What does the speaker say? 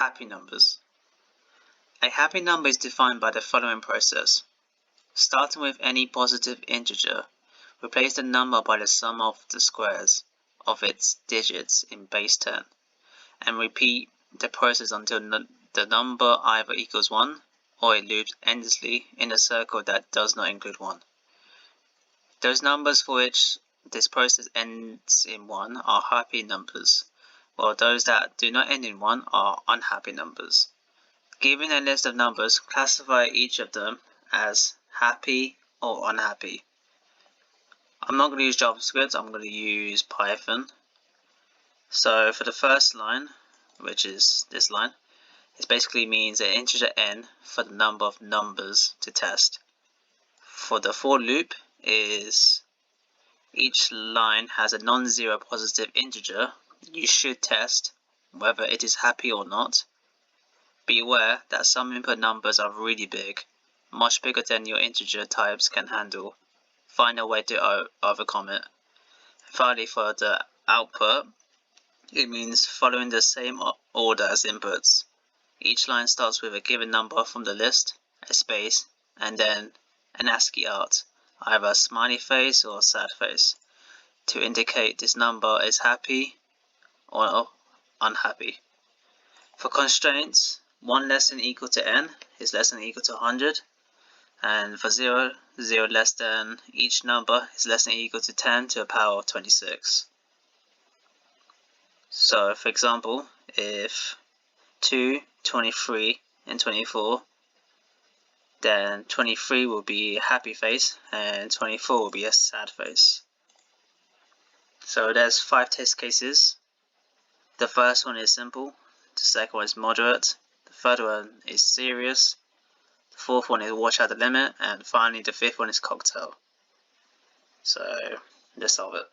happy numbers. A happy number is defined by the following process. Starting with any positive integer, replace the number by the sum of the squares of its digits in base 10, and repeat the process until the number either equals 1 or it loops endlessly in a circle that does not include 1. Those numbers for which this process ends in 1 are happy numbers, while those that do not end in 1 are unhappy numbers. Given a list of numbers, classify each of them as happy or unhappy. I'm not going to use JavaScript, I'm going to use Python. So for the first line, which is this line, it basically means an integer n for the number of numbers to test. For the for loop is each line has a non-zero positive integer. You should test whether it is happy or not. Be aware that some input numbers are really big, much bigger than your integer types can handle. Find a way to overcome it. Finally, for the output, it means following the same order as inputs. Each line starts with a given number from the list, a space, and then an ASCII art, either a smiley face or a sad face, to indicate this number is happy or unhappy. For constraints, 1 less than equal to n is less than equal to 100, and for 0, 0 less than each number is less than equal to 10 to the power of 26. So for example, if 2, 23 and 24, then 23 will be a happy face and 24 will be a sad face. So there's 5 test cases. The first one is simple, the second one is moderate, the third one is serious, the fourth one is watch out the limit, and finally the fifth one is cocktail. So let's solve it.